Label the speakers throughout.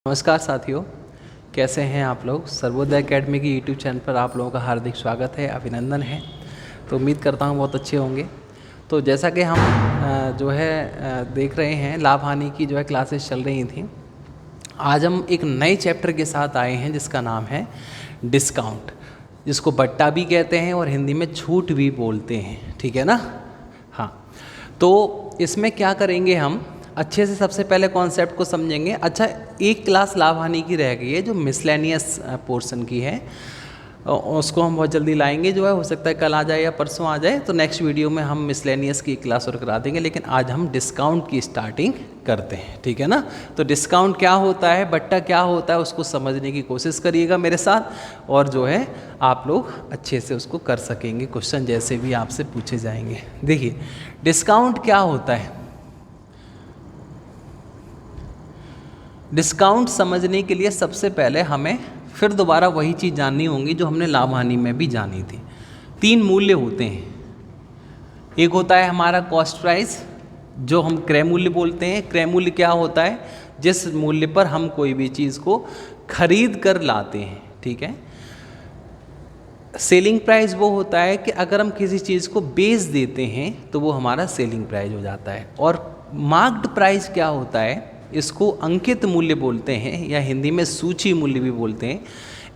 Speaker 1: नमस्कार साथियों, कैसे हैं आप लोग। सर्वोदय एकेडमी की यूट्यूब चैनल पर आप लोगों का हार्दिक स्वागत है, अभिनंदन है। तो उम्मीद करता हूं बहुत अच्छे होंगे। तो जैसा कि हम देख रहे हैं, लाभ हानि की क्लासेस चल रही थी। आज हम एक नए चैप्टर के साथ आए हैं जिसका नाम है डिस्काउंट, जिसको बट्टा भी कहते हैं और हिंदी में छूट भी बोलते हैं। ठीक है ना। हाँ, तो इसमें क्या करेंगे, हम अच्छे से सबसे पहले कॉन्सेप्ट को समझेंगे। अच्छा, एक क्लास लाभ हानि की रह गई है जो मिसलेनियस पोर्शन की है, उसको हम बहुत जल्दी लाएंगे। हो सकता है कल आ जाए या परसों आ जाए। तो नेक्स्ट वीडियो में हम मिसलेनियस की क्लास और करा देंगे, लेकिन आज हम डिस्काउंट की स्टार्टिंग करते हैं। ठीक है ना। तो डिस्काउंट क्या होता है, बट्टा क्या होता है, उसको समझने की कोशिश करिएगा मेरे साथ, और आप लोग अच्छे से उसको कर सकेंगे। क्वेश्चन जैसे भी आपसे पूछे जाएंगे। देखिए, डिस्काउंट क्या होता है। डिस्काउंट समझने के लिए सबसे पहले हमें फिर दोबारा वही चीज़ जाननी होगी जो हमने लाभ हानि में भी जानी थी। 3 मूल्य होते हैं। एक होता है हमारा कॉस्ट प्राइस, जो हम क्रय मूल्य बोलते हैं। क्रय मूल्य क्या होता है, जिस मूल्य पर हम कोई भी चीज़ को खरीद कर लाते हैं। ठीक है। सेलिंग प्राइस वो होता है कि अगर हम किसी चीज़ को बेच देते हैं तो वो हमारा सेलिंग प्राइस हो जाता है। और मार्क्ड प्राइस क्या होता है, इसको अंकित मूल्य बोलते हैं, या हिंदी में सूची मूल्य भी बोलते हैं।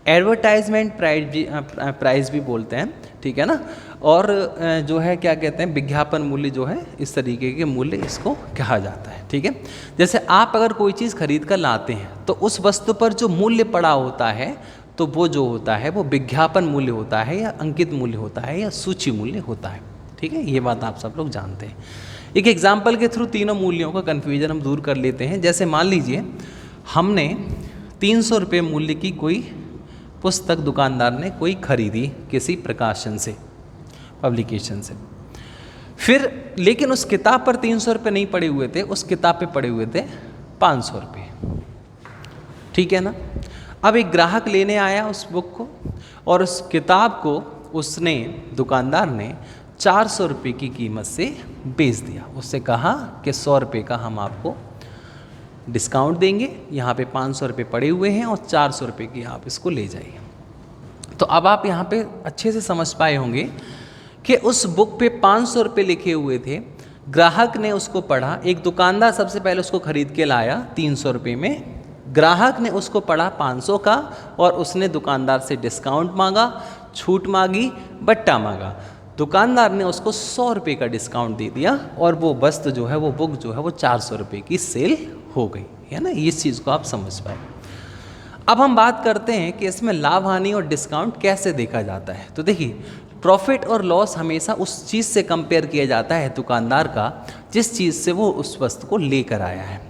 Speaker 1: एडवर्टाइजमेंट प्राइस भी बोलते हैं। ठीक है ना। और क्या कहते हैं, विज्ञापन मूल्य इस तरीके के मूल्य इसको कहा जाता है। ठीक है। जैसे आप अगर कोई चीज़ खरीद कर लाते हैं तो उस वस्तु पर जो मूल्य पड़ा होता है, तो वो जो होता है वो विज्ञापन मूल्य होता है, या अंकित मूल्य होता है, या सूची मूल्य होता है। ठीक है, ये बात आप सब लोग जानते हैं। एक एग्जाम्पल के थ्रू तीनों मूल्यों का कन्फ्यूजन हम दूर कर लेते हैं। जैसे मान लीजिए हमने 300 रुपये मूल्य की कोई पुस्तक दुकानदार ने कोई खरीदी किसी प्रकाशन से, पब्लिकेशन से। फिर लेकिन उस किताब पर 300 रुपये नहीं पड़े हुए थे, उस किताब पे पड़े हुए थे 500 रुपये। ठीक है ना। अब एक ग्राहक लेने आया उस बुक को, और उस किताब को उसने, दुकानदार ने 400 रुपये की कीमत से बेच दिया। उससे कहा कि 100 रुपये का हम आपको डिस्काउंट देंगे, यहाँ पे 500 रुपये पड़े हुए हैं और 400 रुपये की आप इसको ले जाइए। तो अब आप यहाँ पे अच्छे से समझ पाए होंगे कि उस बुक पे 500 रुपये लिखे हुए थे। ग्राहक ने उसको पढ़ा, एक दुकानदार सबसे पहले उसको खरीद के लाया 300 रुपये में, ग्राहक ने उसको पढ़ा 500 का, और उसने दुकानदार से डिस्काउंट मांगा, छूट मांगी, बट्टा मांगा। दुकानदार ने उसको 100 रुपये का डिस्काउंट दे दिया, और वो वस्तु वो बुक वो 400 रुपये की सेल हो गई। है ना। इस चीज़ को आप समझ पाए। अब हम बात करते हैं कि इसमें लाभ हानि और डिस्काउंट कैसे देखा जाता है। तो देखिए, प्रॉफिट और लॉस हमेशा उस चीज़ से कंपेयर किया जाता है दुकानदार का, जिस चीज़ से वो उस वस्तु को लेकर आया है।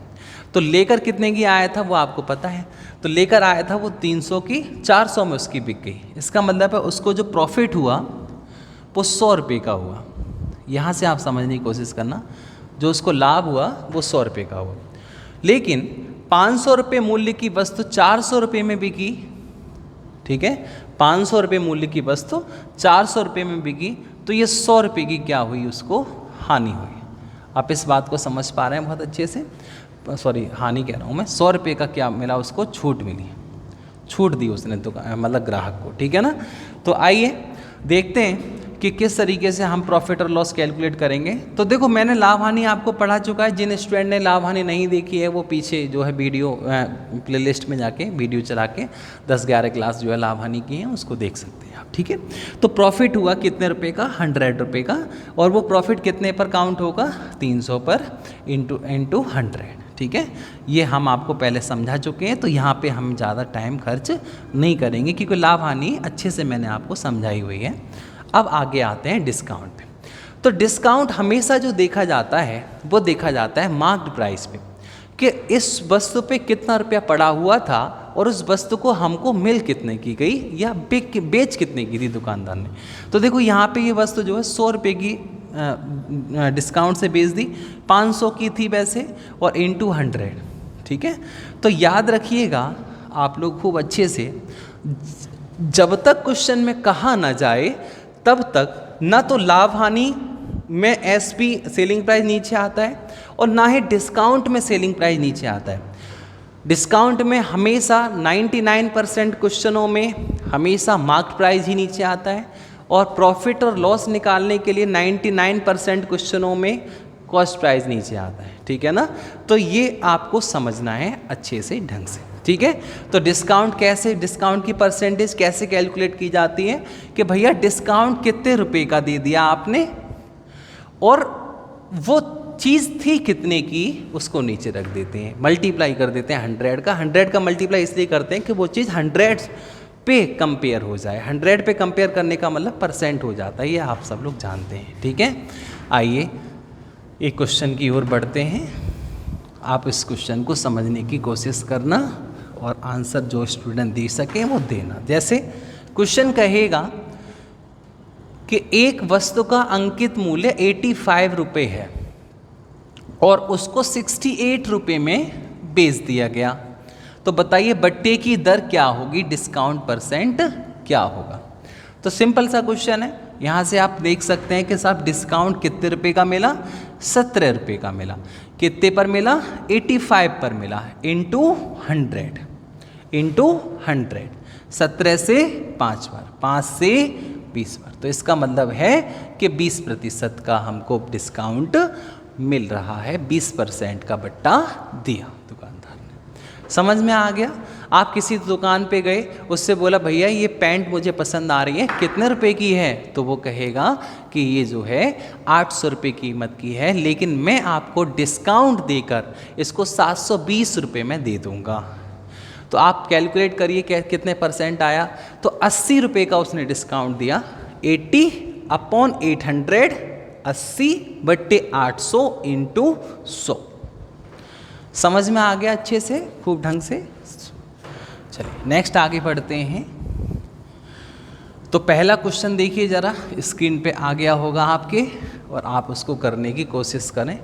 Speaker 1: तो लेकर कितने की आया था वो आपको पता है। तो लेकर आया था वो 300 की, 400 में उसकी बिक गई। इसका मतलब है उसको जो प्रॉफिट हुआ वो 100 रुपये का हुआ। यहाँ से आप समझने की कोशिश करना, जो उसको लाभ हुआ वो 100 रुपये का हुआ। लेकिन 500 रुपये मूल्य की वस्तु 400 रुपये में बिकी। ठीक है, 500 रुपये मूल्य की वस्तु 400 रुपये में बिकी, तो ये 100 रुपये की क्या हुई, उसको हानि हुई। आप इस बात को समझ पा रहे हैं बहुत अच्छे से। सॉरी, हानि कह रहा हूँ मैं। 100 रुपये का क्या मिला, उसको छूट मिली, छूट दी उसने मतलब ग्राहक को। ठीक है ना। तो आइए देखते हैं कि किस तरीके से हम प्रॉफिट और लॉस कैलकुलेट करेंगे। तो देखो, मैंने लाभ हानि आपको पढ़ा चुका है। जिन स्टूडेंट ने लाभ हानि नहीं देखी है वो पीछे वीडियो प्लेलिस्ट में जाके वीडियो चला के 10-11 क्लास लाभ हानि की हैं, उसको देख सकते हैं आप। ठीक है। तो प्रॉफिट हुआ कितने रुपए का, 100 रुपये का, और वो प्रॉफिट कितने पर काउंट होगा, 300 पर इंटू 100। ठीक है, ये हम आपको पहले समझा चुके हैं, तो यहाँ पे हम ज़्यादा टाइम खर्च नहीं करेंगे, क्योंकि लाभ हानि अच्छे से मैंने आपको समझाई हुई है। अब आगे आते हैं डिस्काउंट पे। तो डिस्काउंट हमेशा जो देखा जाता है वो देखा जाता है मार्क्ड प्राइस पे, कि इस वस्तु पे कितना रुपया पड़ा हुआ था, और उस वस्तु को हमको मिल कितने की गई, या बेच कितने की थी दुकानदार ने। तो देखो, यहाँ पे ये वस्तु 100 रुपये की डिस्काउंट से बेच दी, 500 की थी वैसे, और इंटू 100। ठीक है। तो याद रखिएगा आप लोग खूब अच्छे से, जब तक क्वेश्चन में कहा ना जाए तब तक ना तो लाभ हानि में एसपी सेलिंग प्राइस नीचे आता है, और ना ही डिस्काउंट में सेलिंग प्राइस नीचे आता है। डिस्काउंट में हमेशा 99% क्वेश्चनों में हमेशा मार्क प्राइस ही नीचे आता है, और प्रॉफिट और लॉस निकालने के लिए 99% क्वेश्चनों में कॉस्ट प्राइस नीचे आता है, ठीक है ना। तो ये आपको समझना है अच्छे से ढंग से, ठीक है। तो डिस्काउंट कैसे, डिस्काउंट की परसेंटेज कैसे कैलकुलेट की जाती है कि भैया डिस्काउंट कितने रुपए का दे दिया आपने और वो चीज़ थी कितने की, उसको नीचे रख देते हैं, मल्टीप्लाई कर देते हैं 100 का मल्टीप्लाई इसलिए करते हैं कि वो चीज़ 100 पे कंपेयर हो जाए। 100 पे कंपेयर करने का मतलब परसेंट हो जाता है, ये आप सब लोग जानते हैं, ठीक है। आइए एक क्वेश्चन की ओर बढ़ते हैं। आप इस क्वेश्चन को समझने की कोशिश करना और आंसर जो स्टूडेंट दे सके वो देना। जैसे क्वेश्चन कहेगा कि एक वस्तु का अंकित मूल्य 85 रुपये है और उसको 68 रुपये में बेच दिया गया, तो बताइए बट्टे की दर क्या होगी, डिस्काउंट परसेंट क्या होगा। तो सिंपल सा क्वेश्चन है, यहाँ से आप देख सकते हैं कि साहब डिस्काउंट कितने रुपए का मिला, 17 रुपये का मिला। कितने पर मिला, 85 पर मिला, इंटू 100 17 से 5 बार, 5 से 20 बार। तो इसका मतलब है कि 20% का हमको डिस्काउंट मिल रहा है, 20% का बट्टा दिया दुकानदार ने। समझ में आ गया। आप किसी दुकान पे गए, उससे बोला भैया ये पैंट मुझे पसंद आ रही है, कितने रुपए की है, तो वो कहेगा कि ये जो है 800 रुपये कीमत की है, लेकिन मैं आपको डिस्काउंट देकर इसको 720 रुपये में दे दूंगा। तो आप कैलकुलेट करिए कितने परसेंट आया, तो 80 रुपये का उसने डिस्काउंट दिया, 80/800, 80/800 इंटू 100। समझ में आ गया अच्छे से, खूब ढंग से। चलिए नेक्स्ट आगे बढ़ते हैं। तो पहला क्वेश्चन देखिए जरा, स्क्रीन पे आ गया होगा आपके, और आप उसको करने की कोशिश करें।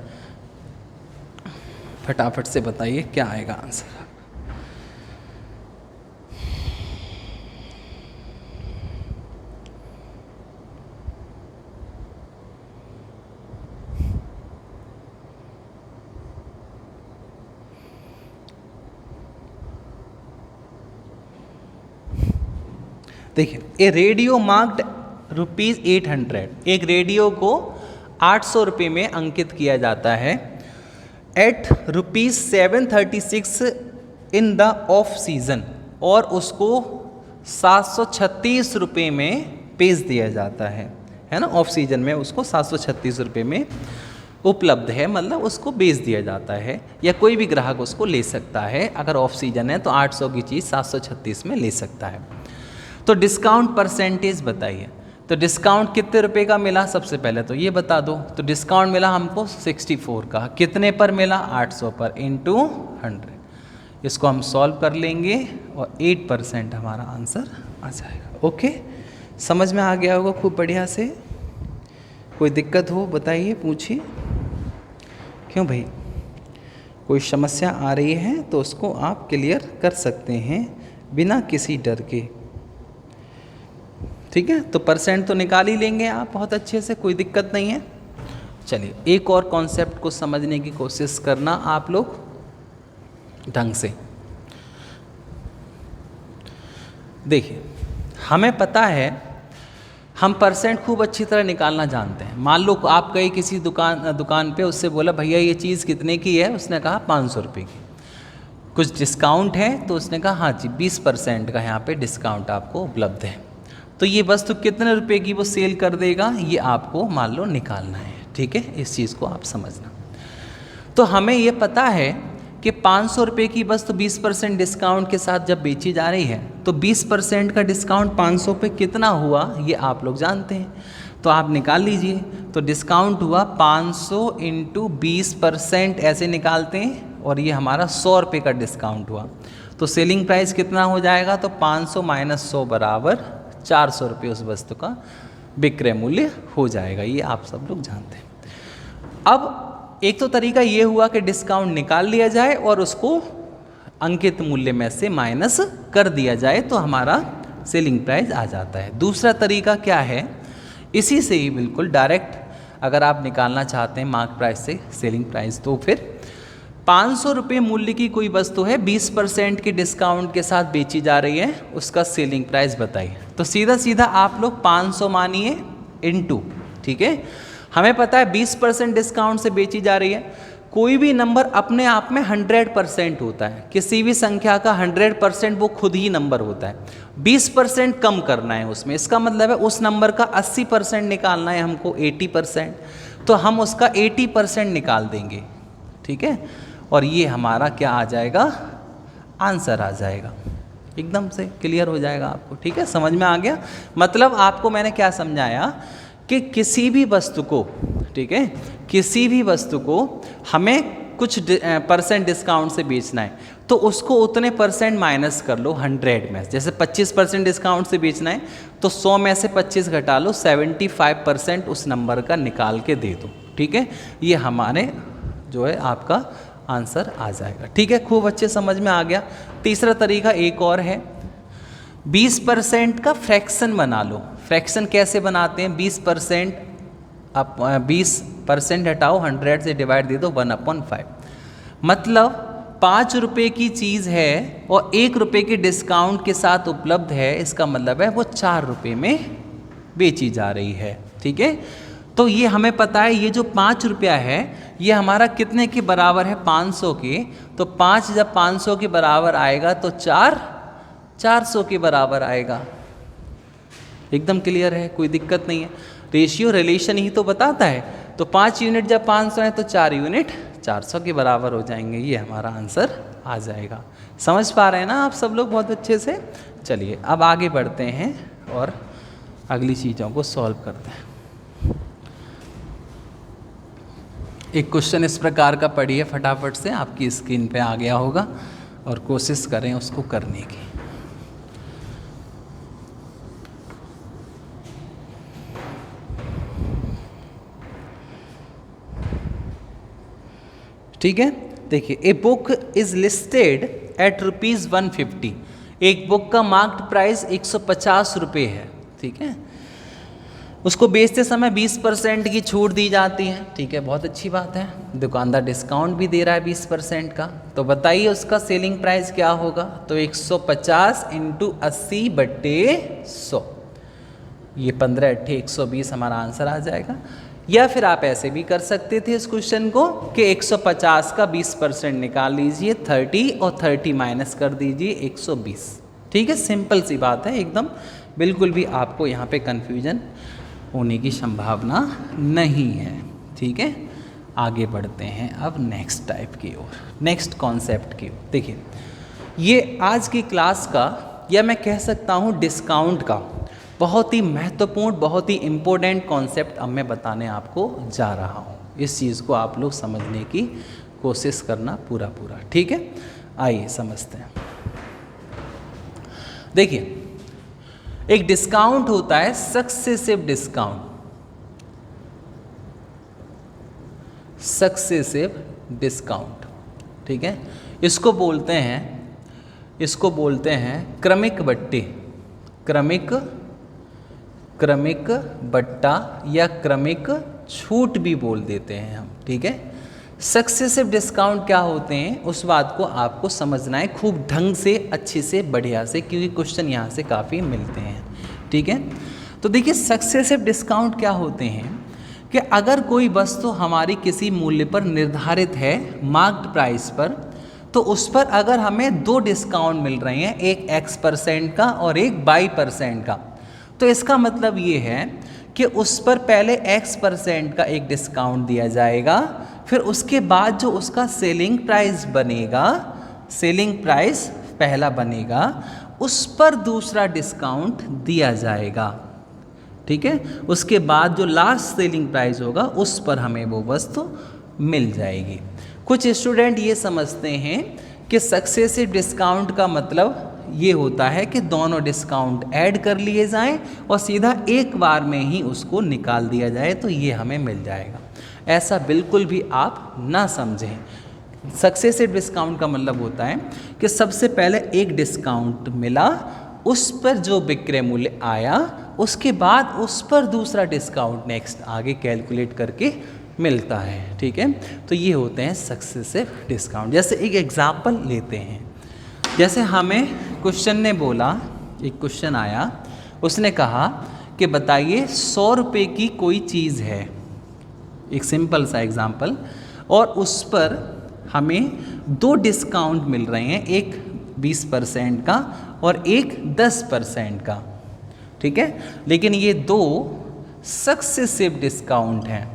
Speaker 1: फटाफट से बताइए क्या आएगा आंसर। देखिए, ए रेडियो मार्क्ड ₹800, एक रेडियो को 800 रुपये में अंकित किया जाता है, at ₹736 in the off season, और उसको 736 रुपये में बेच दिया जाता है ना। ऑफ सीजन में उसको 736 रुपये में उपलब्ध है, मतलब उसको बेच दिया जाता है, या कोई भी ग्राहक उसको ले सकता है। अगर ऑफ सीजन है तो 800 की चीज़ 736 में ले सकता है। तो डिस्काउंट परसेंटेज बताइए। तो डिस्काउंट कितने रुपए का मिला, सबसे पहले तो ये बता दो। तो डिस्काउंट मिला हमको 64 का, कितने पर मिला, 800 पर, इंटू 100। इसको हम सॉल्व कर लेंगे और 8% हमारा आंसर आ जाएगा। ओके, समझ में आ गया होगा खूब बढ़िया से। कोई दिक्कत हो बताइए, पूछिए। क्यों भाई, कोई समस्या आ रही है तो उसको आप क्लियर कर सकते हैं बिना किसी डर के, ठीक है। तो परसेंट तो निकाल ही लेंगे आप बहुत अच्छे से, कोई दिक्कत नहीं है। चलिए एक और कॉन्सेप्ट को समझने की कोशिश करना आप लोग ढंग से। देखिए, हमें पता है, हम परसेंट खूब अच्छी तरह निकालना जानते हैं। मान लो आप गए किसी दुकान पे, उससे बोला भैया ये चीज़ कितने की है, उसने कहा 500 रुपये की, कुछ डिस्काउंट है, तो उसने कहा हाँ जी 20% का यहाँ पे डिस्काउंट आपको उपलब्ध है। तो ये वस्तु कितने रुपए की वो सेल कर देगा, ये आपको मान लो निकालना है, ठीक है। इस चीज़ को आप समझना। तो हमें ये पता है कि 500 रुपये की वस्तु 20% डिस्काउंट के साथ जब बेची जा रही है, तो 20% का डिस्काउंट 500 पे कितना हुआ, ये आप लोग जानते हैं। तो आप निकाल लीजिए। तो डिस्काउंट हुआ 500 इंटू 20%, ऐसे निकालते हैं, और ये हमारा 100 रुपये का डिस्काउंट हुआ। तो सेलिंग प्राइस कितना हो जाएगा, तो 500 माइनस 100 बराबर 400 रुपये उस वस्तु का विक्रय मूल्य हो जाएगा। ये आप सब लोग जानते हैं। अब एक तो तरीका ये हुआ कि डिस्काउंट निकाल लिया जाए और उसको अंकित मूल्य में से माइनस कर दिया जाए, तो हमारा सेलिंग प्राइस आ जाता है। दूसरा तरीका क्या है, इसी से ही बिल्कुल डायरेक्ट अगर आप निकालना चाहते हैं मार्क प्राइस से सेलिंग प्राइस, तो फिर 500 रुपये मूल्य की कोई वस्तु है, 20% के डिस्काउंट के साथ बेची जा रही है, उसका सेलिंग प्राइस बताइए। तो सीधा सीधा आप लोग 500 मानिए इनटू, ठीक है, हमें पता है 20% डिस्काउंट से बेची जा रही है। कोई भी नंबर अपने आप में 100% होता है, किसी भी संख्या का 100% वो खुद ही नंबर होता है। 20% कम करना है उसमें, इसका मतलब है उस नंबर का 80% निकालना है हमको, 80%, तो हम उसका 80% निकाल देंगे, ठीक है, और ये हमारा क्या आ जाएगा, आंसर आ जाएगा। एकदम से क्लियर हो जाएगा आपको, ठीक है, समझ में आ गया। मतलब आपको मैंने क्या समझाया कि किसी भी वस्तु को, ठीक है, किसी भी वस्तु को हमें कुछ परसेंट डिस्काउंट से बेचना है, तो उसको उतने परसेंट माइनस कर लो 100 में। जैसे 25% डिस्काउंट से बेचना है तो 100 में से 25 घटा लो, 75% उस नंबर का निकाल के दे दो, ठीक है, ये हमारे जो है आपका आंसर आ जाएगा, ठीक है। खूब अच्छे समझ में आ गया। तीसरा तरीका एक और है, 20% का फ्रैक्शन बना लो। फ्रैक्शन कैसे बनाते हैं, 20% आप 20% हटाओ, 100 से डिवाइड दे दो 1/5। मतलब 5 रुपये की चीज़ है और 1 रुपये के डिस्काउंट के साथ उपलब्ध है, इसका मतलब है वो 4 रुपये में बेची जा रही है, ठीक है। तो ये हमें पता है, ये जो 5 रुपया है ये हमारा कितने के बराबर है, 500 के। तो 5 जब 500 के बराबर आएगा तो 400 के बराबर आएगा। एकदम क्लियर है, कोई दिक्कत नहीं है। रेशियो रिलेशन ही तो बताता है। तो 5 यूनिट जब 500 है तो 4 यूनिट 400 के बराबर हो जाएंगे, ये हमारा आंसर आ जाएगा। समझ पा रहे हैं ना आप सब लोग बहुत अच्छे से। चलिए अब आगे बढ़ते हैं और अगली चीज़ों को सॉल्व करते हैं। एक क्वेश्चन इस प्रकार का पढ़िए फटाफट से, आपकी स्क्रीन पे आ गया होगा, और कोशिश करें उसको करने की। ठीक है, देखिए, a book is listed at ₹150। एक बुक का मार्क्ड प्राइस 150 रुपये है, ठीक है। उसको बेचते समय 20% की छूट दी जाती है, ठीक है, बहुत अच्छी बात है। दुकानदार डिस्काउंट भी दे रहा है 20% का। तो बताइए उसका सेलिंग प्राइस क्या होगा। तो 150 × 80/100, ये 15 × 8 120 हमारा आंसर आ जाएगा। या फिर आप ऐसे भी कर सकते थे इस क्वेश्चन को कि 150 का 20% निकाल लीजिए 30, और 30 माइनस कर दीजिए 120, ठीक है। सिंपल सी बात है एकदम, बिल्कुल भी आपको यहाँ पे कन्फ्यूजन होने की संभावना नहीं है, ठीक है। आगे बढ़ते हैं अब नेक्स्ट टाइप की ओर, नेक्स्ट कॉन्सेप्ट की ओर। देखिए, ये आज की क्लास का, या मैं कह सकता हूँ डिस्काउंट का, बहुत ही महत्वपूर्ण, बहुत ही इम्पोर्टेंट कॉन्सेप्ट अब मैं बताने आपको जा रहा हूँ। इस चीज़ को आप लोग समझने की कोशिश करना पूरा, ठीक है। आइए समझते हैं। देखिए, एक डिस्काउंट होता है सक्सेसिव डिस्काउंट, सक्सेसिव डिस्काउंट, ठीक है। इसको बोलते हैं क्रमिक बट्टे, क्रमिक बट्टा या क्रमिक छूट भी बोल देते हैं हम, ठीक है। सक्सेसिव डिस्काउंट क्या होते हैं उस बात को आपको समझना है खूब ढंग से, अच्छे से, बढ़िया से, क्योंकि क्वेश्चन यहाँ से काफ़ी मिलते हैं, ठीक है। तो देखिए, सक्सेसिव डिस्काउंट क्या होते हैं कि अगर कोई वस्तु हमारी किसी मूल्य पर निर्धारित है, मार्क्ड प्राइस पर, तो उस पर अगर हमें 2 डिस्काउंट मिल रहे हैं, एक X% का और एक Y% का, तो इसका मतलब ये है कि उस पर पहले X% का एक डिस्काउंट दिया जाएगा, फिर उसके बाद जो उसका सेलिंग प्राइस बनेगा, सेलिंग प्राइस पहला बनेगा, उस पर दूसरा डिस्काउंट दिया जाएगा, ठीक है। उसके बाद जो लास्ट सेलिंग प्राइस होगा उस पर हमें वो वस्तु मिल जाएगी। कुछ स्टूडेंट ये समझते हैं कि सक्सेसिव डिस्काउंट का मतलब ये होता है कि दोनों डिस्काउंट ऐड कर लिए जाएं और सीधा एक बार में ही उसको निकाल दिया जाए तो ये हमें मिल जाएगा। ऐसा बिल्कुल भी आप ना समझें। सक्सेसिव डिस्काउंट का मतलब होता है कि सबसे पहले एक डिस्काउंट मिला, उस पर जो विक्रय मूल्य आया, उसके बाद उस पर दूसरा डिस्काउंट नेक्स्ट आगे कैलकुलेट करके मिलता है। ठीक है, तो ये होते हैं सक्सेसिव डिस्काउंट। जैसे एक एग्जाम्पल लेते हैं, जैसे हमें क्वेश्चन ने बोला, एक क्वेश्चन आया, उसने कहा कि बताइए 100 रुपये की कोई चीज़ है, एक सिंपल सा एग्जाम्पल, और उस पर हमें 2 डिस्काउंट मिल रहे हैं, एक 20% का और एक 10% का। ठीक है, लेकिन ये 2 सक्सेसिव डिस्काउंट हैं,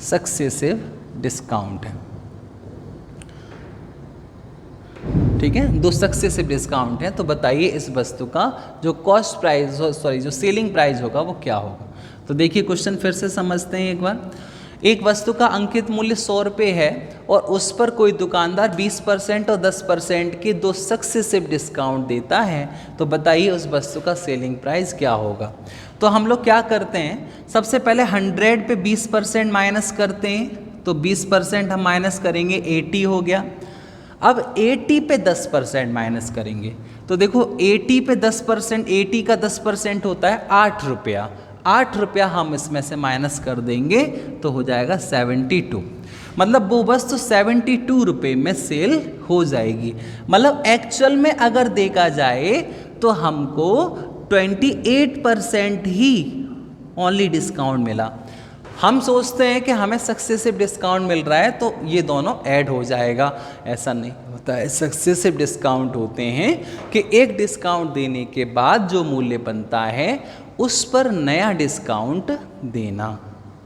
Speaker 1: सक्सेसिव डिस्काउंट है। ठीक है, 2 सक्सेसिव डिस्काउंट है। तो बताइए इस वस्तु का जो कॉस्ट प्राइस, जो सेलिंग प्राइस होगा वो क्या होगा। तो देखिए क्वेश्चन फिर से समझते हैं एक बार। एक वस्तु का अंकित मूल्य 100 रुपये है और उस पर कोई दुकानदार 20% और 10% के 2 सक्सेसिव डिस्काउंट देता है, तो बताइए उस वस्तु का सेलिंग प्राइस क्या होगा। तो हम लोग क्या करते हैं, सबसे पहले 100 पे 20% माइनस करते हैं, तो 20% हम माइनस करेंगे 80 हो गया। अब 80 पे 10% माइनस करेंगे, तो देखो 80 पे 10%, 80 का 10% होता है 8 रुपया। 8 रुपया हम इसमें से माइनस कर देंगे तो हो जाएगा 72। मतलब वो वस्तु 72 रुपये में सेल हो जाएगी। मतलब एक्चुअल में अगर देखा जाए तो हमको 28% ही ओनली डिस्काउंट मिला। हम सोचते हैं कि हमें सक्सेसिव डिस्काउंट मिल रहा है तो ये दोनों ऐड हो जाएगा, ऐसा नहीं होता है। सक्सेसिव डिस्काउंट होते हैं कि एक डिस्काउंट देने के बाद जो मूल्य बनता है उस पर नया डिस्काउंट देना।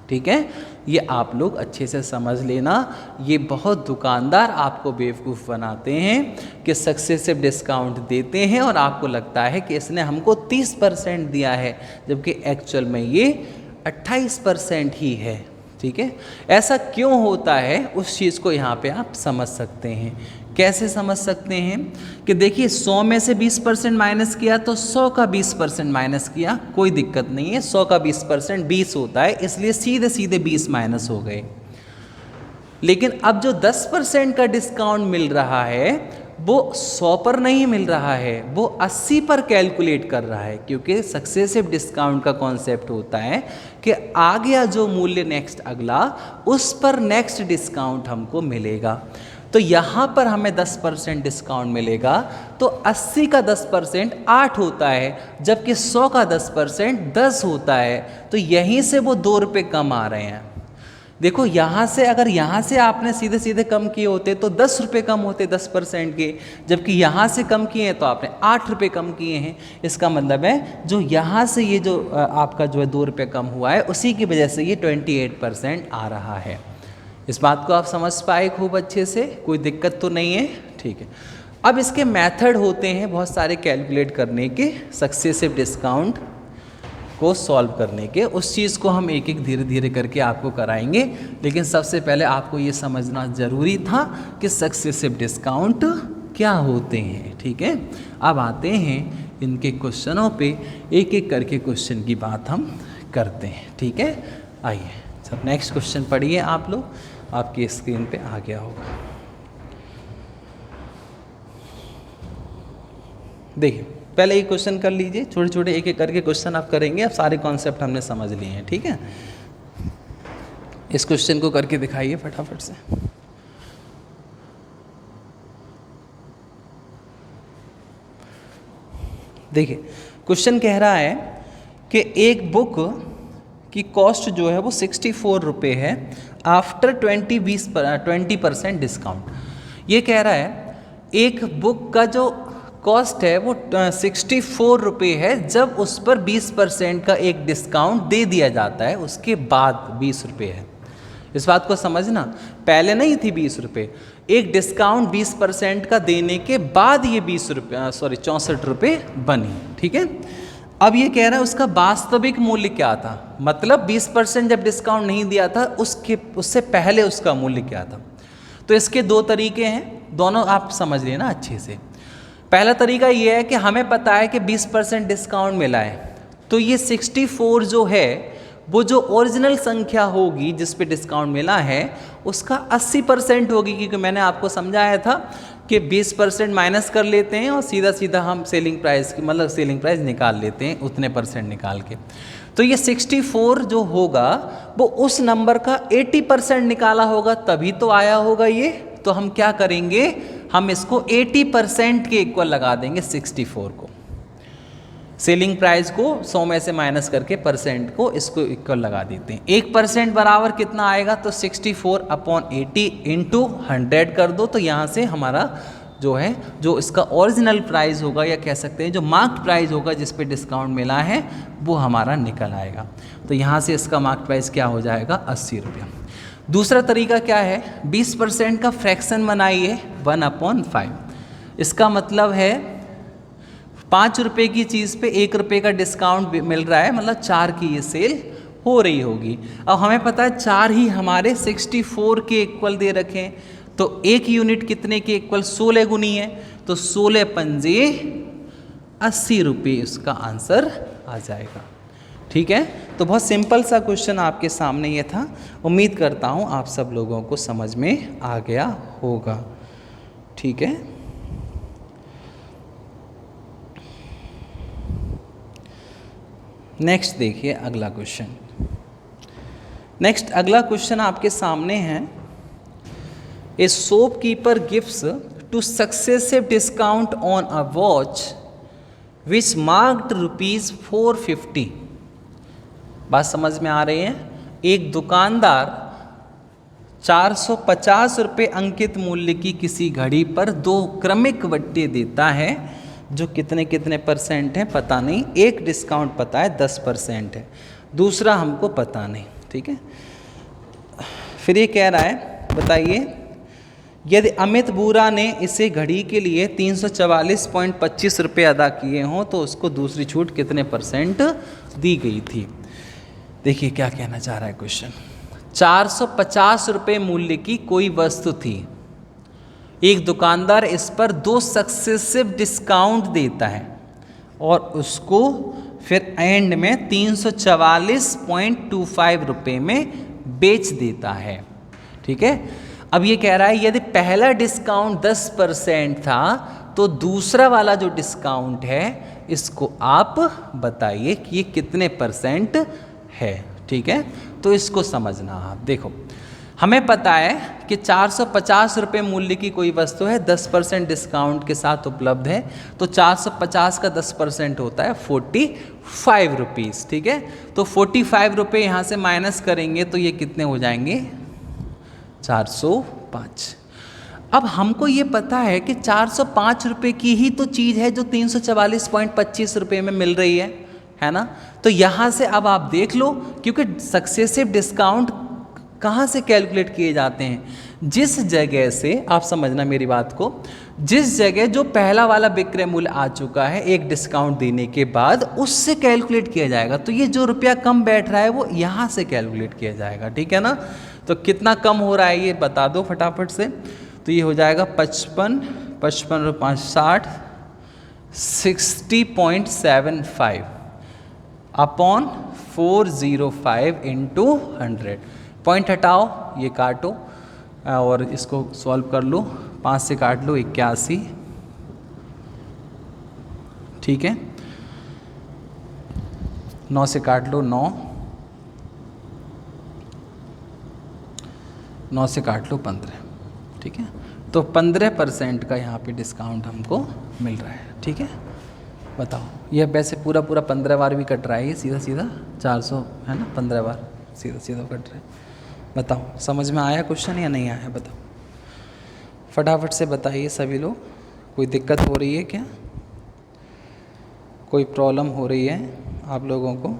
Speaker 1: ठीक है, ये आप लोग अच्छे से समझ लेना। ये बहुत दुकानदार आपको बेवकूफ़ बनाते हैं कि सक्सेसिव डिस्काउंट देते हैं और आपको लगता है कि इसने हमको 30% दिया है, जबकि एक्चुअल में ये 28% ही है। ठीक है, ऐसा क्यों होता है उस चीज़ को यहाँ पे आप समझ सकते हैं। कैसे समझ सकते हैं कि देखिए 100 में से 20% माइनस किया तो 100 का 20% माइनस किया, कोई दिक्कत नहीं है। 100 का 20% 20 होता है, इसलिए सीधे सीधे 20 माइनस हो गए। लेकिन अब जो 10% का डिस्काउंट मिल रहा है वो 100 पर नहीं मिल रहा है, वो 80 पर कैलकुलेट कर रहा है, क्योंकि सक्सेसिव डिस्काउंट का कॉन्सेप्ट होता है कि आ गया जो मूल्य नेक्स्ट अगला, उस पर नेक्स्ट डिस्काउंट हमको मिलेगा। तो यहाँ पर हमें 10% डिस्काउंट मिलेगा, तो 80 का 10% 8 होता है, जबकि 100 का 10% 10 होता है। तो यहीं से वो 2 रुपये कम आ रहे हैं। देखो यहाँ से, अगर यहाँ से आपने सीधे सीधे कम किए होते तो 10 रुपये कम होते 10% के, जबकि यहाँ से कम किए हैं तो आपने 8 रुपये कम किए हैं। इसका मतलब है जो यहाँ से ये जो आपका जो है 2 रुपये कम हुआ है, उसी की वजह से ये 28% आ रहा है। इस बात को आप समझ पाए खूब अच्छे से, कोई दिक्कत तो नहीं है। ठीक है, अब इसके मेथड होते हैं बहुत सारे कैलकुलेट करने के, सक्सेसिव डिस्काउंट को सॉल्व करने के। उस चीज़ को हम एक एक धीरे धीरे करके आपको कराएंगे, लेकिन सबसे पहले आपको ये समझना ज़रूरी था कि सक्सेसिव डिस्काउंट क्या होते हैं। ठीक है, अब आते हैं इनके क्वेश्चनों पे, एक एक करके क्वेश्चन की बात हम करते हैं। ठीक है, आइए सब नेक्स्ट क्वेश्चन पढ़िए आप लोग, आपकी स्क्रीन पे आ गया होगा। देखिए पहले ये क्वेश्चन कर लीजिए, छोटे छोटे एक एक करके क्वेश्चन आप करेंगे। अब सारे कॉन्सेप्ट हमने समझ लिए हैं। ठीक है, इस क्वेश्चन को करके दिखाइए फटाफट से। देखिए क्वेश्चन कह रहा है कि एक बुक की कॉस्ट जो है वो 64 रुपये है आफ्टर 20% डिस्काउंट। ये कह रहा है एक बुक का जो कॉस्ट है वो 64 रुपये है जब उस पर 20% का एक डिस्काउंट दे दिया जाता है, उसके बाद 20 रुपये है। इस बात को समझना, पहले नहीं थी 20 रुपये, एक डिस्काउंट 20% का देने के बाद ये 64 रुपये बनी। ठीक है, अब ये कह रहा है उसका वास्तविक मूल्य क्या था, मतलब 20% जब डिस्काउंट नहीं दिया था उससे पहले उसका मूल्य क्या था। तो इसके 2 तरीके हैं, दोनों आप समझ लेना अच्छे से। पहला तरीका ये है कि हमें पता है कि 20% डिस्काउंट मिला है, तो ये 64 जो है वो जो ओरिजिनल संख्या होगी जिस पे डिस्काउंट मिला है उसका 80% होगी, क्योंकि मैंने आपको समझाया था कि 20% माइनस कर लेते हैं और सीधा सीधा हम सेलिंग प्राइस मतलब सेलिंग प्राइस निकाल लेते हैं उतने परसेंट निकाल के। तो ये 64 जो होगा वो उस नंबर का 80% निकाला होगा तभी तो आया होगा ये। तो हम क्या करेंगे, हम इसको 80% के इक्वल लगा देंगे 64 को, सेलिंग प्राइस को 100 में से माइनस करके परसेंट को इसको इक्वल लगा देते हैं। 1% बराबर कितना आएगा, तो 64/80 इंटू 100 कर दो, तो यहाँ से हमारा जो है जो इसका ओरिजिनल प्राइस होगा या कह सकते हैं जो मार्क्ड प्राइस होगा जिस पे डिस्काउंट मिला है वो हमारा निकल आएगा। तो यहाँ से इसका मार्क्ड प्राइस क्या हो जाएगा, 80 रुपया। दूसरा तरीका क्या है, 20% का फ्रैक्शन बनाइए 1/5। इसका मतलब है 5 रुपये की चीज़ पे 1 रुपये का डिस्काउंट मिल रहा है, मतलब 4 की ये सेल हो रही होगी। अब हमें पता है 4 ही हमारे 64 के इक्वल दे रखे हैं, तो 1 यूनिट कितने के इक्वल 16 गुनी है, तो 16 पंजे 80 रुपये इसका आंसर आ जाएगा। ठीक है, तो बहुत सिंपल सा क्वेश्चन आपके सामने ये था। उम्मीद करता हूँ आप सब लोगों को समझ में आ गया होगा। ठीक है, नेक्स्ट देखिए अगला क्वेश्चन। नेक्स्ट अगला क्वेश्चन आपके सामने है, ए shopkeeper gives to successive discount on a watch which marked ₹450। बात समझ में आ रही है। एक दुकानदार 450 रुपये अंकित मूल्य की किसी घड़ी पर 2 क्रमिक वट्टे देता है जो कितने कितने परसेंट हैं पता नहीं। एक डिस्काउंट पता है 10% है, दूसरा हमको पता नहीं। ठीक है, फिर ये कह रहा है बताइए यदि अमित बूरा ने इसे घड़ी के लिए 344.25 रुपये अदा किए हों तो उसको दूसरी छूट कितने परसेंट दी गई थी। देखिए क्या कहना चाह रहा है क्वेश्चन। 450 रुपये मूल्य की कोई वस्तु थी, एक दुकानदार इस पर 2 सक्सेसिव डिस्काउंट देता है और उसको फिर एंड में 344.25 रुपये में बेच देता है। ठीक है, अब ये कह रहा है यदि पहला डिस्काउंट 10% था तो दूसरा वाला जो डिस्काउंट है इसको आप बताइए कि ये कितने परसेंट है। ठीक है, तो इसको समझना आप। देखो हमें पता है कि 450 रुपये मूल्य की कोई वस्तु है, 10% डिस्काउंट के साथ उपलब्ध है, तो 450 का 10% होता है 45 रुपीज़। ठीक है, तो 45 रुपये यहाँ से माइनस करेंगे तो ये कितने हो जाएंगे 405। अब हमको ये पता है कि 405 रुपये की ही तो चीज़ है जो 344.25 रुपये में मिल रही है ना। तो यहाँ से अब आप देख लो, क्योंकि सक्सेसिव डिस्काउंट कहाँ से कैलकुलेट किए जाते हैं, जिस जगह से आप समझना मेरी बात को, जिस जगह जो पहला वाला विक्रय मूल्य आ चुका है एक डिस्काउंट देने के बाद उससे कैलकुलेट किया जाएगा। तो ये जो रुपया कम बैठ रहा है वो यहाँ से कैलकुलेट किया जाएगा। ठीक है ना, तो कितना कम हो रहा है ये बता दो फटाफट से। तो ये हो जाएगा 55 और 5 60 60.75 अपॉन 405 इंटू 100। पॉइंट हटाओ, ये काटो और इसको सॉल्व कर लो। 5 से काट लो 81। ठीक है, 9 से काट लो 9, 9 से काट लो 15। ठीक है, तो 15% का यहाँ पे डिस्काउंट हमको मिल रहा है। ठीक है, बताओ ये वैसे पूरा 15 बार भी कट रहा है, ये सीधा सीधा 400 है ना, 15 बार सीधा सीधा कट रहा है। बताओ समझ में आया क्वेश्चन या नहीं आया, बताओ फटाफट से बताइए सभी लोग। कोई दिक्कत हो रही है क्या, कोई प्रॉब्लम हो रही है आप लोगों को?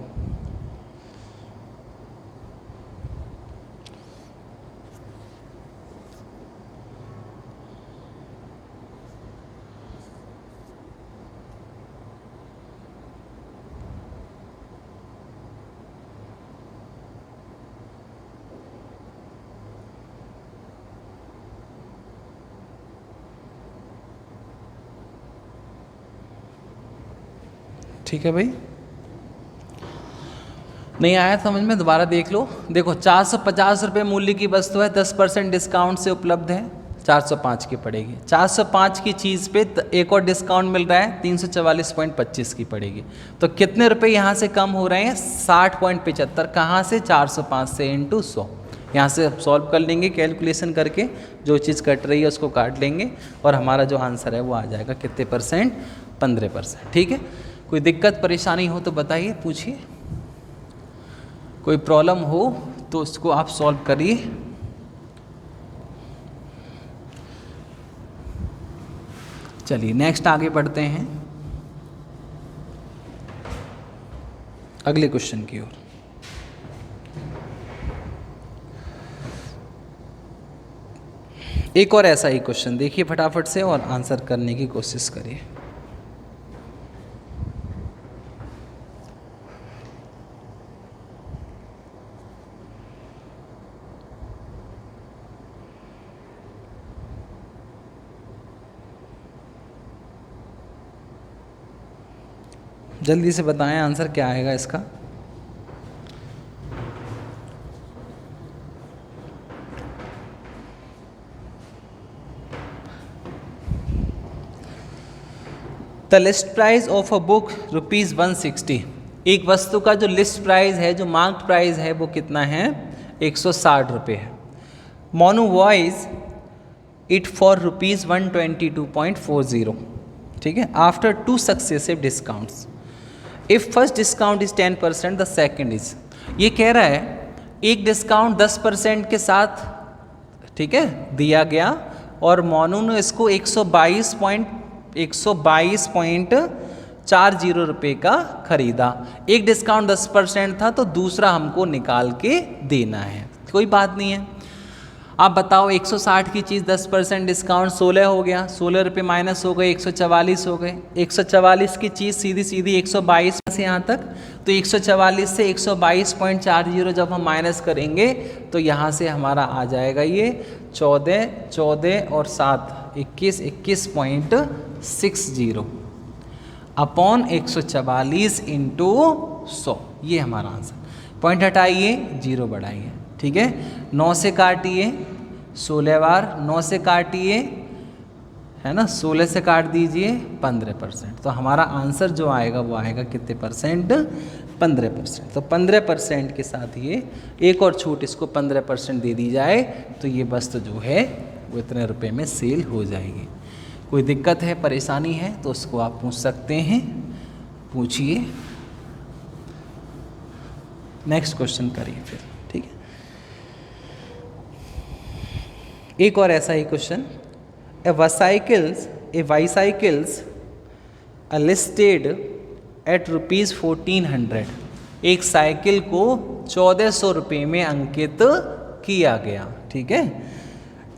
Speaker 1: ठीक है भाई, नहीं आया समझ में, दोबारा देख लो। देखो 450 रुपये मूल्य की वस्तु है, 10% डिस्काउंट से उपलब्ध है। 405 की पड़ेगी। 405 की चीज़ पे एक और डिस्काउंट मिल रहा है 344.25 की पड़ेगी। तो कितने रुपए यहाँ से कम हो रहे हैं? 60.75। कहाँ से? 405 से इंटू 100। यहाँ से सॉल्व कर लेंगे कैलकुलेशन करके, जो चीज़ कट रही है उसको काट लेंगे और हमारा जो आंसर है वो आ जाएगा कितने परसेंट? 15%। ठीक है, कोई दिक्कत परेशानी हो तो बताइए, पूछिए। कोई प्रॉब्लम हो तो उसको आप सॉल्व करिए। चलिए नेक्स्ट आगे बढ़ते हैं अगले क्वेश्चन की ओर। एक और ऐसा ही क्वेश्चन देखिए फटाफट से और आंसर करने की कोशिश करिए। जल्दी से बताएं आंसर क्या आएगा इसका। The list price of a book ₹160। एक वस्तु का जो लिस्ट प्राइस है, जो मार्क्ड प्राइस है, वो कितना है? 160 रुपये है। Monu voice it for ₹122.40। ठीक है, after 2 successive discounts. If first discount is 10%, the second is. ये कह रहा है एक डिस्काउंट 10% के साथ, ठीक है, दिया गया और मोनू ने इसको 122.40 रुपये का खरीदा। एक डिस्काउंट 10% था तो दूसरा हमको निकाल के देना है। कोई बात नहीं है। आप बताओ 160 की चीज़ 10% डिस्काउंट 16 हो गया, 16 रुपये माइनस हो गए, 144 हो गए। 144 की चीज़ सीधी सीधी 122 से यहाँ तक, तो 144 से 122.40 जब हम माइनस करेंगे तो यहाँ से हमारा आ जाएगा ये 14 और 7 21.60 अपॉन 144 इंटू 100। ये हमारा आंसर। पॉइंट हटाइए, 0 बढ़ाइए। ठीक है, 9 से काटिए 16 बार, 9 से काटिए, है ना, 16 से काट दीजिए 15%। तो हमारा आंसर जो आएगा वो आएगा कितने परसेंट? 15%। तो 15% के साथ ये एक और छूट इसको 15% दे दी जाए तो ये वस्तु जो है वो इतने रुपए में सेल हो जाएगी। कोई दिक्कत है, परेशानी है तो उसको आप पूछ सकते हैं, पूछिए। नेक्स्ट क्वेश्चन करिए फिर। ठीक है, एक और ऐसा ही question. A bicycles listed at ₹1400। एक साइकिल को 1400 रुपये में अंकित किया गया। ठीक है,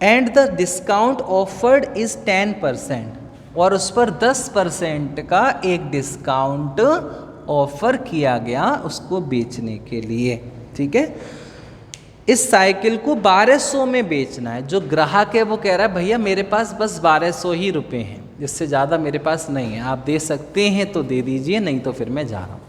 Speaker 1: and the discount offered is 10%। और उस पर 10% का एक डिस्काउंट ऑफर किया गया उसको बेचने के लिए। ठीक है, इस साइकिल को 1200 में बेचना है। जो ग्राहक है वो कह रहा है भैया मेरे पास बस 1200 ही रुपये हैं, इससे ज़्यादा मेरे पास नहीं है, आप दे सकते हैं तो दे दीजिए, नहीं तो फिर मैं जा रहा हूँ।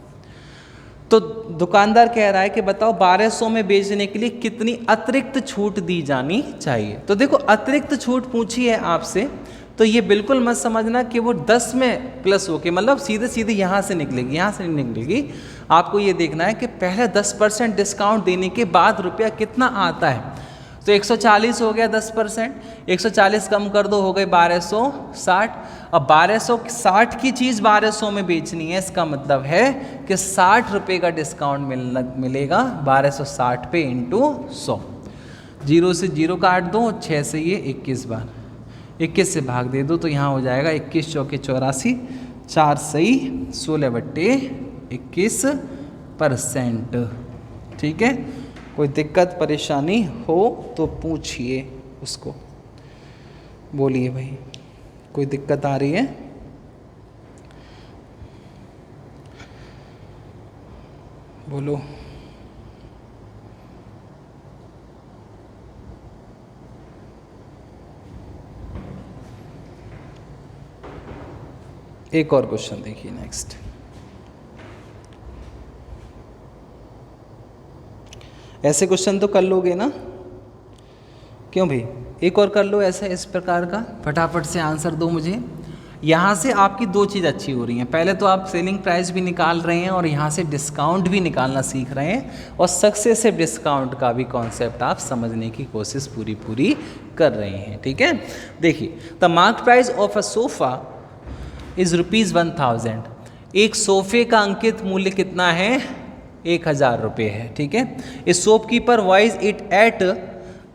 Speaker 1: तो दुकानदार कह रहा है कि बताओ 1200 में बेचने के लिए कितनी अतिरिक्त छूट दी जानी चाहिए। तो देखो अतिरिक्त छूट पूछी है आपसे तो ये बिल्कुल मत समझना कि वो 10 में प्लस होके, मतलब सीधे सीधे यहाँ से निकलेगी, यहाँ से नहीं निकलेगी। आपको ये देखना है कि पहले 10% डिस्काउंट देने के बाद रुपया कितना आता है। तो 140 हो गया 10%, 140 कम कर दो, हो गए 1260। अब 1260 की चीज़ 1200 में बेचनी है, इसका मतलब है कि 60 रुपये का डिस्काउंट मिलेगा 1260 पे इंटू 100। 0 से 0 काट दो, 6 से ये 21 बार, 21 से भाग दे दो तो यहाँ हो जाएगा 21 चौके 84, 4 सही 16/21%। ठीक है, कोई दिक्कत परेशानी हो तो पूछिए उसको, बोलिए भाई कोई दिक्कत आ रही है? बोलो। एक और क्वेश्चन देखिए नेक्स्ट। ऐसे क्वेश्चन तो कर लोगे ना? क्यों भाई, एक और कर लो ऐसा इस प्रकार का, फटाफट से आंसर दो मुझे। यहाँ से आपकी दो चीज़ अच्छी हो रही हैं, पहले तो आप सेलिंग प्राइस भी निकाल रहे हैं और यहाँ से डिस्काउंट भी निकालना सीख रहे हैं, और सक्सेसिव डिस्काउंट का भी कॉन्सेप्ट आप समझने की कोशिश पूरी कर रहे हैं। ठीक है, देखिए, the market price of a sofa is ₹1000। एक सोफ़े का अंकित मूल्य कितना है? 1000 रुपये है। ठीक है, इस शॉपकीपर वाइज इट एट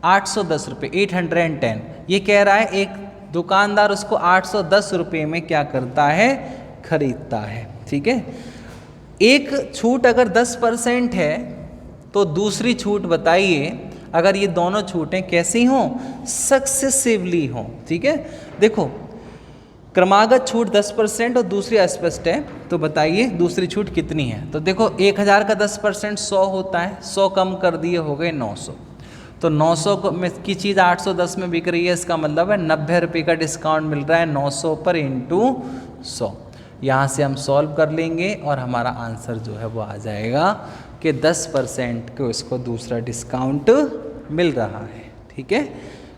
Speaker 1: 810 रुपये, 810। ये कह रहा है एक दुकानदार उसको 810 रुपये में क्या करता है? खरीदता है। ठीक है, एक छूट अगर 10% है तो दूसरी छूट बताइए, अगर ये दोनों छूटें कैसी हों? सक्सेसिवली हों। ठीक है, देखो क्रमागत छूट 10% और दूसरी अस्पष्ट है, तो बताइए दूसरी छूट कितनी है? तो देखो 1000 का 10% 100 होता है, 100 कम कर दिए हो गए 900, तो 900 में की चीज़ 810 में बिक रही है, इसका मतलब है 90 रुपये का डिस्काउंट मिल रहा है 900 पर इंटू 100। यहाँ से हम सॉल्व कर लेंगे और हमारा आंसर जो है वो आ जाएगा कि 10% को इसको दूसरा डिस्काउंट मिल रहा है। ठीक है,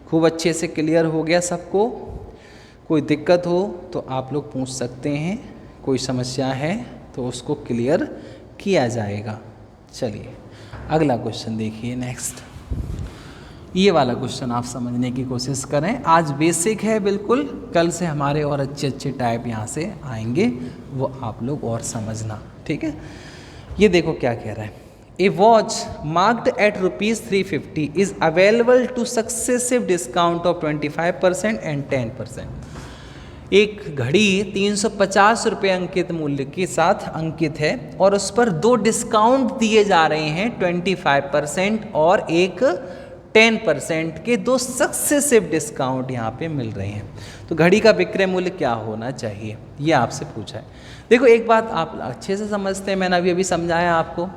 Speaker 1: खूब अच्छे से क्लियर हो गया सबको। कोई दिक्कत हो तो आप लोग पूछ सकते हैं, कोई समस्या है तो उसको क्लियर किया जाएगा। चलिए अगला क्वेश्चन देखिए, नेक्स्ट ये वाला क्वेश्चन आप समझने की कोशिश करें। आज बेसिक है बिल्कुल, कल से हमारे और अच्छे टाइप यहाँ से आएंगे, वो आप लोग और समझना। ठीक है, ये देखो क्या कह रहा है, a watch marked at ₹350 is available two successive discount of 25% and 10%। एक घड़ी 350 रुपये अंकित मूल्य के साथ अंकित है और उस पर दो डिस्काउंट दिए जा रहे हैं, 25% और एक 10% के, दो सक्सेसिव डिस्काउंट यहाँ पे मिल रहे हैं। तो घड़ी का विक्रय मूल्य क्या होना चाहिए, ये आपसे पूछा है। देखो एक बात आप अच्छे से समझते हैं, मैंने अभी समझाया आपको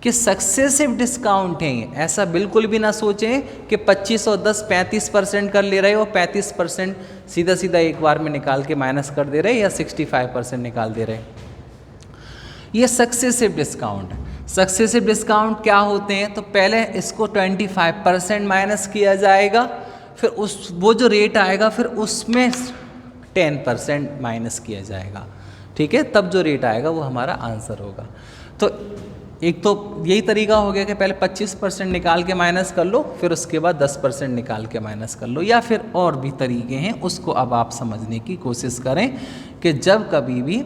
Speaker 1: कि सक्सेसिव डिस्काउंट है, ऐसा बिल्कुल भी ना सोचें कि 25 और 10 35% कर ले रहे हो, 35% सीधा एक बार में निकाल के माइनस कर दे रहे, या 65% निकाल दे रहे। ये सक्सेसिव डिस्काउंट है। सक्सेसिव डिस्काउंट क्या होते हैं? तो पहले इसको 25% माइनस किया जाएगा, फिर उस वो जो रेट आएगा फिर उसमें 10% माइनस किया जाएगा। ठीक है, तब जो रेट आएगा वो हमारा आंसर होगा। तो एक तो यही तरीका हो गया कि पहले 25% निकाल के माइनस कर लो, फिर उसके बाद 10% निकाल के माइनस कर लो, या फिर और भी तरीके हैं, उसको अब आप समझने की कोशिश करें कि जब कभी भी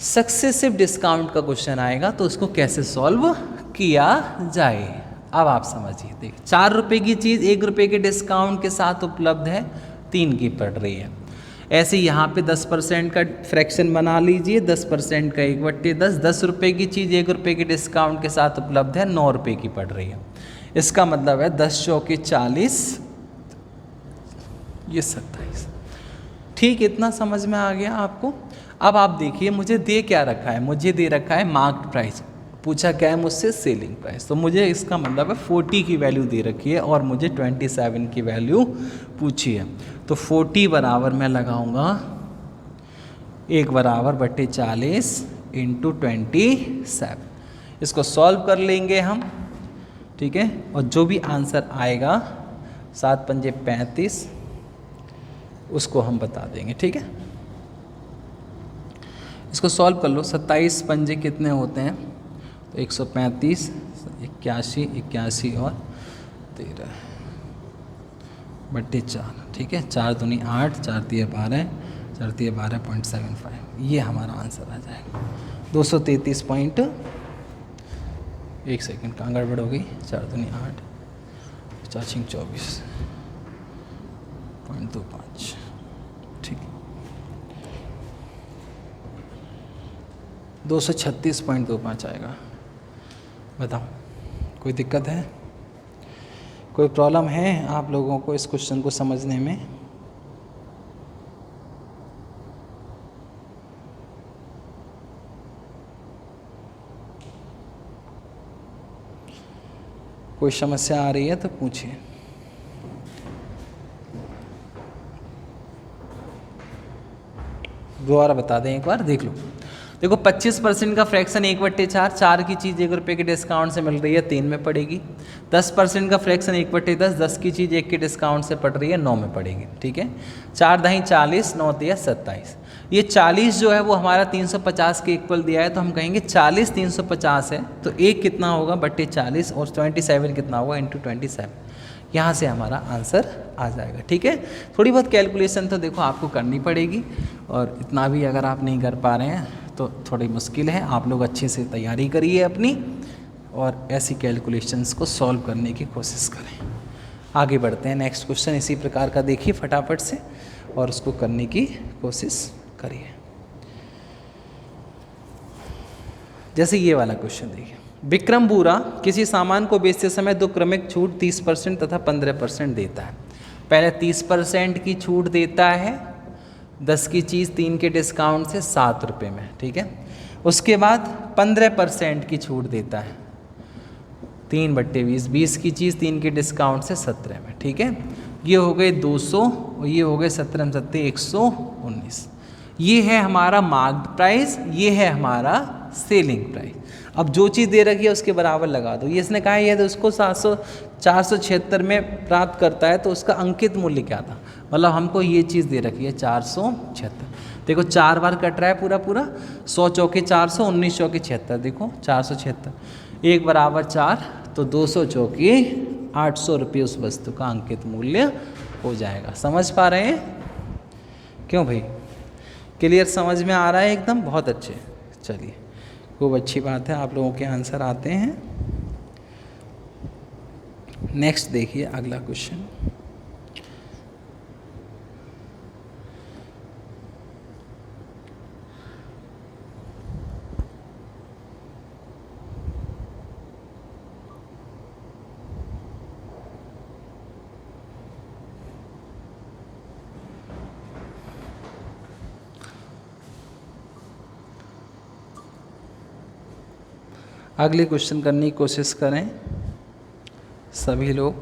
Speaker 1: सक्सेसिव डिस्काउंट का क्वेश्चन आएगा तो उसको कैसे सॉल्व किया जाए। अब आप समझिए, देखिए 4 रुपये की चीज़ 1 रुपये के डिस्काउंट के साथ उपलब्ध है, 3 की पड़ रही है। ऐसे यहाँ पे 10% का फ्रैक्शन बना लीजिए, 10% का 1/10, 10 रुपये की चीज़ 1 रुपये के डिस्काउंट के साथ उपलब्ध है, 9 रुपये की पड़ रही है। इसका मतलब है 10 चौके 40, ये 27। ठीक, इतना समझ में आ गया आपको। अब आप देखिए मुझे दे क्या रखा है, मुझे दे रखा है मार्क्ड प्राइस, पूछा क्या है मुझसे? Selling price. तो मुझे इसका मतलब है 40 की वैल्यू दे रखी है और मुझे 27 की वैल्यू पूछी है। तो 40 बराबर मैं लगाऊंगा 1 बराबर बटे 40 इंटू 27। इसको सॉल्व कर लेंगे हम। ठीक है, और जो भी आंसर आएगा 7 पंजे 35, उसको हम बता देंगे। ठीक है, इसको सॉल्व कर लो। 27 पंजे कितने होते हैं? तो 135, 81 और 13 बट्टे 4। ठीक है, 4 दूनी 8, 4 तिये 12, 4 तिये 12.75, ये हमारा आंसर आ जाएगा। 233 पॉइंट, एक सेकेंड कहाँ गड़बड़ हो गई, 4 दूनी 8, 4 छिंग 24.25। ठीक, 236.25 आएगा। बताओ कोई दिक्कत है, कोई प्रॉब्लम है आप लोगों को इस क्वेश्चन को समझने में? कोई समस्या आ रही है तो पूछिए। दोबारा बता दें, एक बार देख लो। देखो 25% का फ्रैक्शन 1/4, 4 की चीज़ 1 रुपये के डिस्काउंट से मिल रही है 3 में पड़ेगी। 10% का फ्रैक्शन 1/10, 10 की चीज़ 1 के डिस्काउंट से पड़ रही है 9 में पड़ेगी। ठीक है, 4 दही 40, 9 तिया 27। ये 40 जो है वो हमारा 350 के इक्वल दिया है, तो हम कहेंगे 40 350 है, तो 1 कितना होगा बट्टे 40, और 27 कितना होगा इंटू 27। यहाँ से हमारा आंसर आ जाएगा। ठीक है, थोड़ी बहुत कैलकुलेशन तो देखो आपको करनी पड़ेगी, और इतना भी अगर आप नहीं कर पा रहे हैं तो थोड़ी मुश्किल है। आप लोग अच्छे से तैयारी करिए अपनी, और ऐसी कैलकुलेशंस को सॉल्व करने की कोशिश करें। आगे बढ़ते हैं, नेक्स्ट क्वेश्चन इसी प्रकार का देखिए फटाफट से, और उसको करने की कोशिश करिए। जैसे ये वाला क्वेश्चन देखिए, विक्रम बूरा किसी सामान को बेचते समय 2 क्रमिक छूट 30% तथा 15% देता है। पहले 30% की छूट देता है 10 की चीज़ 3 के डिस्काउंट से 7 रुपये में। ठीक है, उसके बाद 15% की छूट देता है 3/20, 20 की चीज़ 3 के डिस्काउंट से 17 में। ठीक है, ये हो गए 200, और ये हो गए 17 7 119। ये है हमारा मार्क्ड प्राइस, ये है हमारा सेलिंग प्राइस। अब जो चीज़ दे रखी है उसके बराबर लगा दो। ये इसने कहा है तो उसको 476 में प्राप्त करता है, तो उसका अंकित मूल्य क्या था, मतलब हमको ये चीज़ दे रखी है 476। देखो 4 बार कट रहा है पूरा पूरा, 100 चौके 400, 19 चौके 76, देखो 476, 1 बराबर 4, तो 200 चौके 800 रुपये उस वस्तु का अंकित मूल्य हो जाएगा। समझ पा रहे हैं? क्यों भाई, क्लियर समझ में आ रहा है एकदम? बहुत अच्छे, चलिए खूब अच्छी बात है, आप लोगों के आंसर आते हैं। नेक्स्ट देखिए अगला क्वेश्चन, अगले क्वेश्चन करने की कोशिश करें सभी लोग।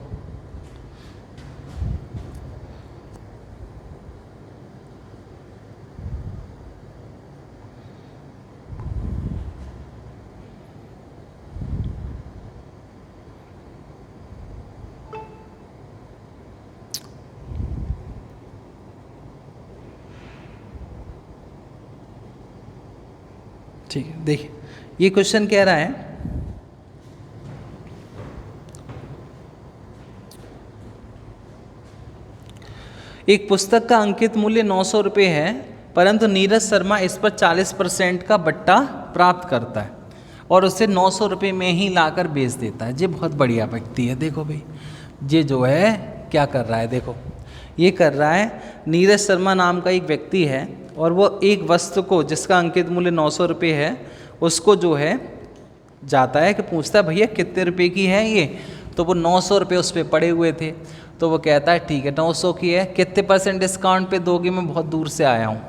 Speaker 1: ठीक है, देखिए ये क्वेश्चन कह रहा है एक पुस्तक का अंकित मूल्य 900 रुपये है, परंतु नीरज शर्मा इस पर 40% का बट्टा प्राप्त करता है और उसे 900 रुपये में ही लाकर बेच देता है। ये बहुत बढ़िया व्यक्ति है। देखो भाई, ये जो है क्या कर रहा है, देखो ये कर रहा है, नीरज शर्मा नाम का एक व्यक्ति है, और वो एक वस्तु को जिसका अंकित मूल्य 900 रुपये है उसको जो है जाता है कि पूछता है भैया कितने रुपए की है ये, तो वो 900 रुपये उस पर पड़े हुए थे, तो वो कहता है ठीक है 900 की है, कितने % डिस्काउंट पे दोगे, मैं बहुत दूर से आया हूँ,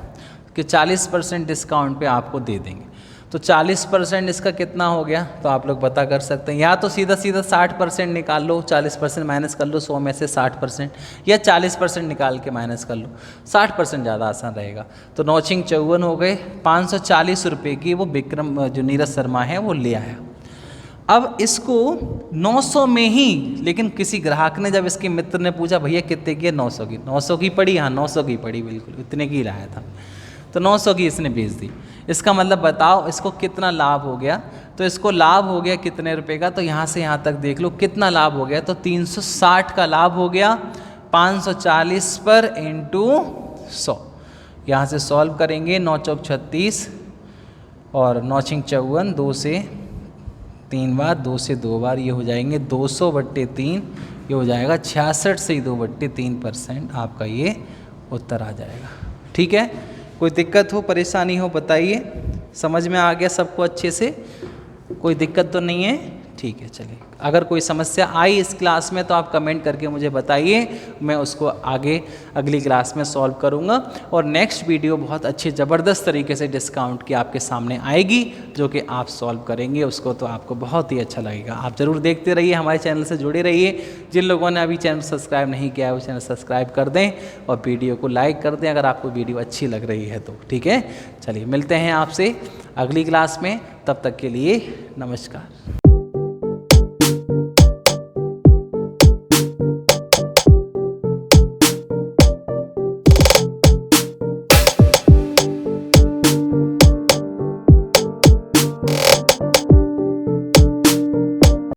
Speaker 1: कि 40% डिस्काउंट पे आपको दे देंगे। तो 40% इसका कितना हो गया, तो आप लोग पता कर सकते हैं, या तो सीधा सीधा 60% निकाल लो, 40% माइनस कर लो 100 में से 60%, या 40% निकाल के माइनस कर लो, 60% ज़्यादा आसान रहेगा। तो 9×54 हो गए, 540 रुपये की वो विक्रम जो नीरज शर्मा है वो ले आया। अब इसको 900 में ही, लेकिन किसी ग्राहक ने जब इसके मित्र ने पूछा भैया कितने की है, 900 की पड़ी, हाँ 900 की पड़ी, बिल्कुल इतने की लाया था, तो 900 की इसने बेच दी। इसका मतलब बताओ इसको कितना लाभ हो गया, तो इसको लाभ हो गया कितने रुपए का, तो यहाँ से यहाँ तक देख लो कितना लाभ हो गया, तो 360 का लाभ हो गया 540 पर इंटू 100। यहाँ से सॉल्व करेंगे, 9 चौक 36 और 9 छिंग 54, 2 से 3 बार, 2 से 2 बार, ये हो जाएंगे 200/3, ये हो जाएगा 66 से 2/3% आपका ये उत्तर आ जाएगा। ठीक है, कोई दिक्कत हो परेशानी हो बताइए, समझ में आ गया सबको अच्छे से, कोई दिक्कत तो नहीं है? ठीक है, चलिए। अगर कोई समस्या आई इस क्लास में तो आप कमेंट करके मुझे बताइए, मैं उसको आगे अगली क्लास में सॉल्व करूँगा। और नेक्स्ट वीडियो बहुत अच्छी ज़बरदस्त तरीके से डिस्काउंट की आपके सामने आएगी, जो कि आप सॉल्व करेंगे उसको, तो आपको बहुत ही अच्छा लगेगा। आप ज़रूर देखते रहिए, हमारे चैनल से जुड़े रहिए। जिन लोगों ने अभी चैनल सब्सक्राइब नहीं किया है वो चैनल सब्सक्राइब कर दें और वीडियो को लाइक कर दें अगर आपको वीडियो अच्छी लग रही है तो। ठीक है, चलिए मिलते हैं आपसे अगली क्लास में, तब तक के लिए नमस्कार।